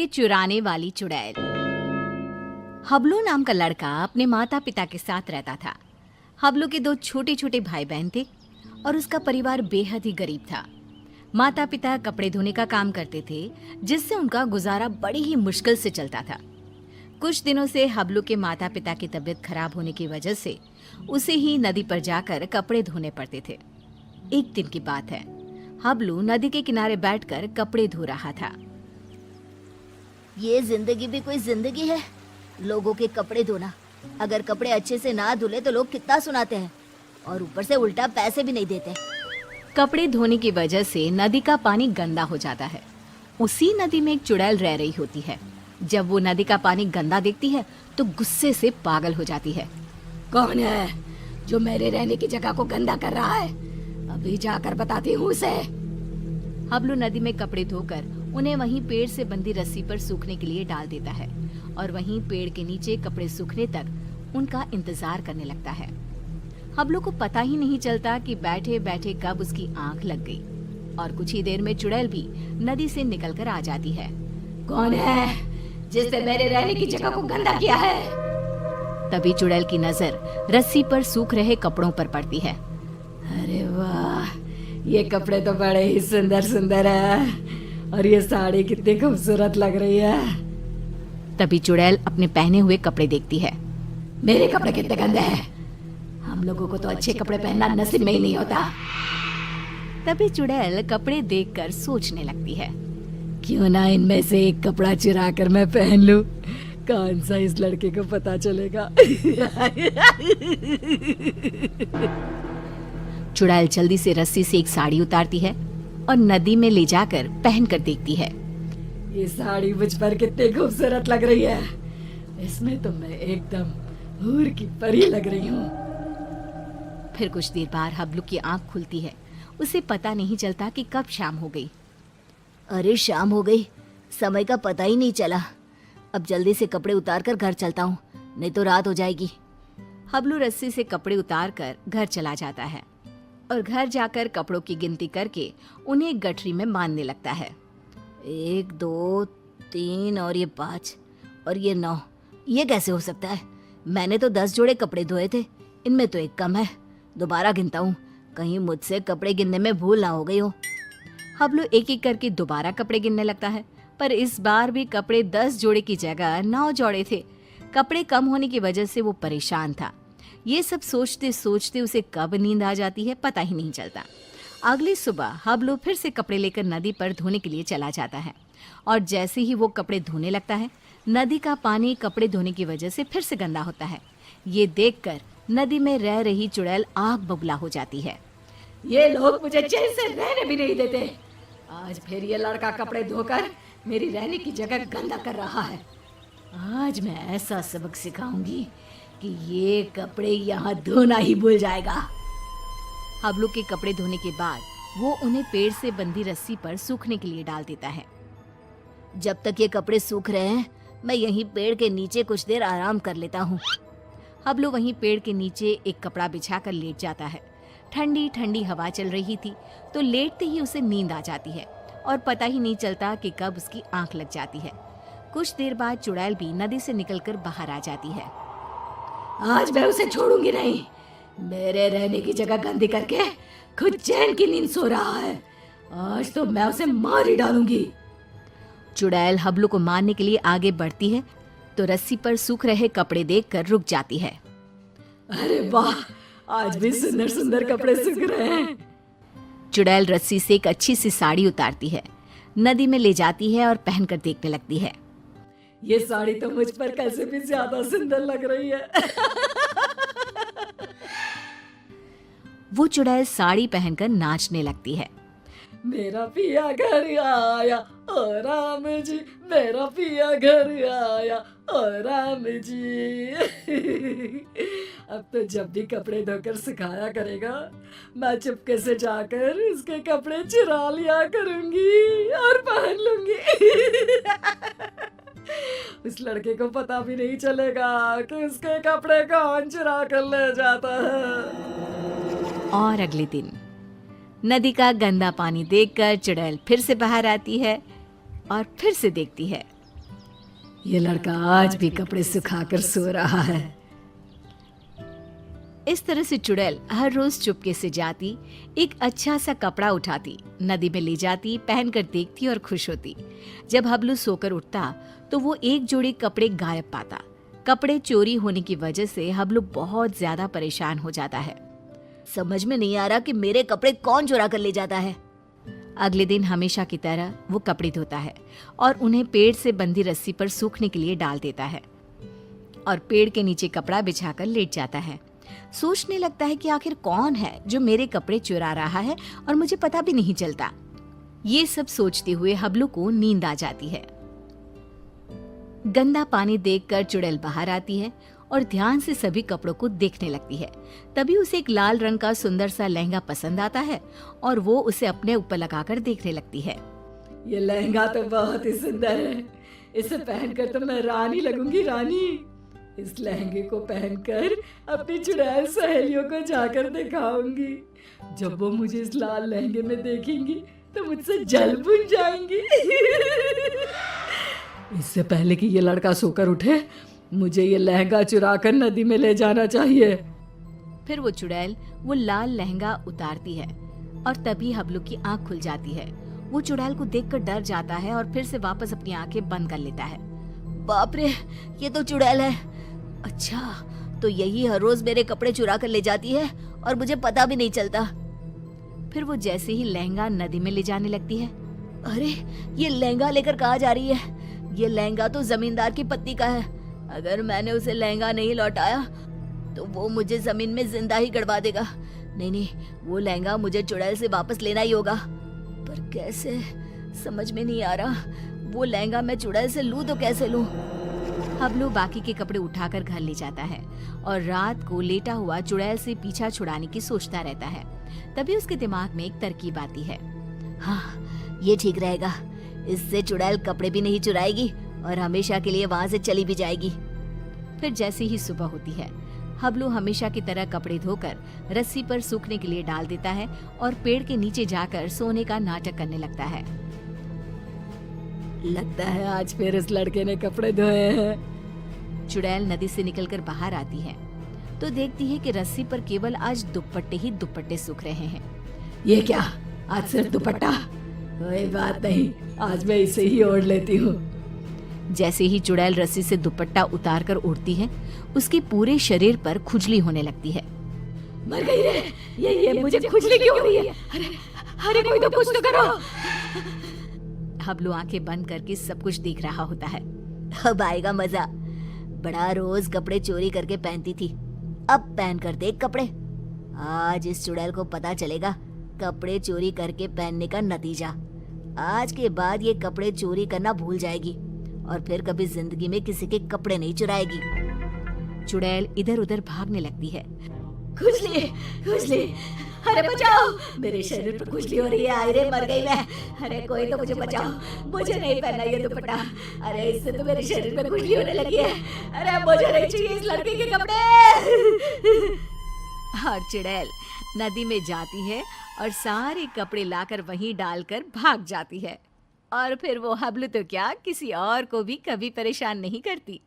चुराने वाली चुड़ैल। हबलू नाम का लड़का अपने माता पिता के साथ रहता था। हबलू के 2 छोटे छोटे भाई बहन थे और उसका परिवार बेहद ही गरीब था। माता पिता कपड़े धोने का काम करते थे, जिससे उनका गुजारा बड़ी ही मुश्किल से चलता था। कुछ दिनों से हबलू के माता पिता की तबीयत खराब होने की वजह से उसे ही नदी पर जाकर कपड़े धोने पड़ते थे। एक दिन की बात है, हबलू नदी के किनारे बैठकर कपड़े धो रहा था। ये जिंदगी भी कोई जिंदगी है, लोगों के कपड़े धोना। अगर कपड़े अच्छे से ना धुले तो लोग कितना सुनाते हैं और ऊपर से उल्टा पैसे भी नहीं देते। कपड़े धोने की वजह से नदी का पानी गंदा हो जाता है। उसी नदी में एक चुड़ैल रह रही होती है। जब वो नदी का पानी गंदा देखती है तो गुस्से से पागल हो जाती है। कौन है जो मेरे रहने की जगह को गंदा कर रहा है? अभी जाकर बताती हूँ उसे। हबलू नदी में कपड़े धोकर उन्हें वहीं पेड़ से बंधी रस्सी पर सूखने के लिए डाल देता है और वहीं पेड़ के नीचे कपड़े सूखने तक उनका इंतजार करने लगता है। हबलू को पता ही नहीं चलता कि बैठे बैठे कब उसकी आंख लग गई और कुछ ही देर में चुड़ैल भी नदी से निकलकर आ जाती है। कौन है जिसने मेरे रहने की जगह को गंदा किया है? तभी चुड़ैल की नजर रस्सी पर सूख रहे कपड़ों पर पड़ती है। अरे वाह, ये कपड़े तो बड़े ही सुंदर सुंदर है और ये साड़ी कितनी खूबसूरत लग रही है। तभी चुड़ैल अपने पहने हुए कपड़े देखती है। मेरे कपड़े कितने गंदे हैं, हम लोगों को तो अच्छे कपड़े पहनना नसीब में ही नहीं होता। तभी चुड़ैल कपड़े देखकर सोचने लगती है, क्यों ना इनमें से एक कपड़ा चुरा कर मैं पहन लूं, कौन सा इस लड़के को पता चलेगा। चुड़ैल जल्दी से रस्सी से एक साड़ी उतारती है और नदी में ले जाकर पहन कर देखती है। ये साड़ी मुझ पर कितनी खूबसूरत लग रही है, इसमें तो मैं एकदम हूर की परी लग रही हूँ। फिर कुछ देर बाद हबलू की आंख खुलती है। उसे पता नहीं चलता कि कब शाम हो गई। अरे शाम हो गई, समय का पता ही नहीं चला। अब जल्दी से कपड़े उतार कर घर चलता हूँ, नहीं तो रात हो जाएगी। हबलू रस्सी से कपड़े उतार कर घर चला जाता है और घर जाकर कपड़ों की गिनती करके उन्हें एक गठरी में बांधने लगता है। 1 2 3 और ये 5 और ये 9, ये कैसे हो सकता है? मैंने तो 10 जोड़े कपड़े धोए थे, इनमें तो एक कम है। दोबारा गिनता हूँ, कहीं मुझसे कपड़े गिनने में भूल ना हो गई हो। हबलू एक एक करके दोबारा कपड़े गिनने लगता है, पर इस बार भी कपड़े 10 जोड़े की जगह 9 जोड़े थे। कपड़े कम होने की वजह से वो परेशान था। ये सब सोचते सोचते उसे कब नींद आ जाती है पता ही नहीं चलता। अगली सुबह हबलू फिर से कपड़े लेकर नदी पर धोने के लिए चला जाता है और जैसे ही वो कपड़े धोने लगता है, नदी का पानी कपड़े धोने की वजह से फिर से गंदा होता है। ये देखकर नदी में रह रही चुड़ैल आग बबूला हो जाती है। ये लोग मुझे चैन से रहने भी नहीं देते। आज फिर ये लड़का कपड़े धोकर मेरी रहने की जगह गंदा कर रहा है। आज मैं ऐसा सबक सिखाऊंगी कि ये कपड़े यहाँ धोना ही भूल जाएगा। हबलू के कपड़े धोने के बाद वो उन्हें पेड़ से बंधी रस्सी पर सूखने के लिए डाल देता है। जब तक ये कपड़े सूख रहे हैं, मैं यहीं पेड़ के नीचे कुछ देर आराम कर लेता हूँ। हबलू वहीं पेड़ के नीचे एक कपड़ा बिछाकर लेट जाता है। ठंडी ठंडी हवा चल रही थी तो लेटते ही उसे नींद आ जाती है और पता ही नहीं चलता कि कब उसकी आंख लग जाती है। कुछ देर बाद चुड़ैल भी नदी से निकलकर बाहर आ जाती है। आज मैं उसे छोड़ूंगी नहीं। मेरे रहने की जगह गंदी करके खुद चैन की नींद सो रहा है। आज तो मैं उसे मार ही डालूंगी। चुड़ैल हबलू को मारने के लिए आगे बढ़ती है तो रस्सी पर सूख रहे कपड़े देखकर रुक जाती है। अरे वाह, आज भी सुंदर सुंदर कपड़े सूख रहे हैं। चुड़ैल रस्सी से एक अच्छी सी साड़ी उतारती है, नदी में ले जाती है और पहनकर देखने लगती है। ये साड़ी तो मुझ पर कैसे भी ज्यादा सुंदर लग रही है। वो चुड़ैल साड़ी पहनकर नाचने लगती है। मेरा पिया घर आया ओ राम जी, मेरा पिया घर आया ओ राम जी। अब तो जब भी कपड़े धोकर सुखाया करेगा, मैं चुपके से जाकर उसके कपड़े चुरा लिया करूंगी और पहन लूंगी। उस लड़के को पता भी नहीं चलेगा कि उसके कपड़े कौन चुरा कर ले जाता है। और अगले दिन नदी का गंदा पानी देखकर चुड़ैल फिर से बाहर आती है और फिर से देखती है। ये लड़का आज भी कपड़े सुखाकर सो रहा है। इस तरह से चुड़ैल हर रोज चुपके से जाती, एक अच्छा सा कपड़ा उठाती, नदी में ले जाती, पहनकर देखती और खुश होती। जब हबलू सोकर उठता तो वो एक जोड़ी कपड़े गायब पाता। कपड़े चोरी होने की वजह से हबलू बहुत ज्यादा परेशान हो जाता है। समझ में नहीं आ रहा कि मेरे कपड़े कौन चुरा कर ले जाता है। अगले दिन हमेशा की तरह वो कपड़े धोता है और उन्हें पेड़ से बंधी रस्सी पर सूखने के लिए डाल देता है और पेड़ के नीचे कपड़ा बिछाकर लेट जाता है। सोचने लगता है कि आखिर कौन है जो मेरे कपड़े चुरा रहा है और मुझे पता भी नहीं चलता। ये सब सोचते हुए हबलू को नींद आ जाती है। गंदा पानी देखकर चुड़ैल बाहर आती है और ध्यान से सभी कपड़ों को देखने लगती है। तभी उसे एक लाल रंग का सुंदर सा लहंगा पसंद आता है और वो उसे अपने ऊपर लगाकर देखने लगती है। ये लहंगा तो बहुत ही सुंदर है, इसे पहनकर तो मैं रानी लगूंगी, रानी। इस लहंगे को पहनकर अपनी चुड़ैल सहेलियों को जाकर दिखाऊंगी। जब वो मुझे इस लाल लहंगे में देखेंगी तो मुझसे जल बुझ जाएंगी। इससे पहले कि ये लड़का सोकर उठे, मुझे ये लहंगा चुराकर नदी में ले जाना चाहिए। फिर वो चुड़ैल वो लाल लहंगा उतारती है और तभी हबलू की आंख खुल जाती है। वो चुड़ैल को देखकर डर जाता है और फिर से वापस अपनी आंखें बंद कर लेता है। बाप रे, ये तो चुड़ैल है। अच्छा, तो यही हर रोज मेरे कपड़े चुरा कर ले जाती है और मुझे पता भी नहीं चलता। फिर वो जैसे ही लहंगा नदी में ले जाने लगती है। अरे, ये लहंगा लेकर कहाँ जा रही है? ये लहंगा तो जमींदार की पत्नी का है। अगर मैंने उसे लहंगा नहीं लौटाया तो वो मुझे जमीन में जिंदा ही गड़वा देगा। नहीं, वो लहंगा मुझे चुड़ैल से वापस लेना ही होगा। पर कैसे, समझ में नहीं आ रहा। वो लहंगा मैं चुड़ैल से लूं तो कैसे लूं? हबलू बाकी के कपड़े उठाकर घर ले जाता है और रात को लेटा हुआ चुड़ैल से पीछा छुड़ाने की सोचता रहता है। तभी उसके दिमाग में एक तरकीब आती है। हाँ, ये ठीक रहेगा। इससे चुड़ैल कपड़े भी नहीं चुराएगी और हमेशा के लिए वहां से चली भी जाएगी। फिर जैसे ही सुबह होती है, हबलू हमेशा की तरह कपड़े धोकर रस्सी पर सूखने के लिए डाल देता है और पेड़ के नीचे जाकर सोने का नाटक करने लगता है। लगता है आज फिर इस लड़के ने कपड़े धोए हैं। चुड़ैल नदी से निकलकर बाहर आती है तो देखती है कि रस्सी पर केवल आज दुपट्टे ही दुपट्टे सूख रहे हैं। ये क्या, आज सिर्फ दुपट्टा? कोई बात नहीं, आज मैं इसे ही ओढ़ लेती हूँ। जैसे ही चुड़ैल रस्सी से दुपट्टा उतार कर उड़ती है, उसके पूरे शरीर पर खुजली होने लगती है। मर गई रे, ये मुझे खुजली क्यों हो रही है? अरे कोई तो कुछ तो करो। हबलू आंखें बंद करके सब कुछ देख रहा होता है। अब आएगा मजा। बड़ा रोज कपड़े चोरी करके पहनती थी, अब पहन कर देख कपड़े। आज इस चुड़ैल को पता चलेगा कपड़े चोरी करके पहनने का नतीजा। आज के बाद ये कपड़े चोरी करना भूल जाएगी और फिर कभी जिंदगी में किसी के कपड़े नहीं चुराएगी। चुड़ैल इधर उधर भागने लगती है। खुजली, अरे बचाओ, मेरे शरीर पर खुजली हो रही है। अरे मर गई मैं। अरे कोई तो मुझे बचाओ, मुझे नहीं पहनना ये दुपट्टा। अरे इससे तो मेरे शरीर में खुजली होने लगी है। अरे मुझे नहीं चाहिए इस लड़के के कपड़े। और चुड़ैल नदी में जाती है और सारे कपड़े लाकर वहीं डालकर भाग जाती है। और फिर वो हबलू तो क्या, किसी और को भी कभी परेशान नहीं करती।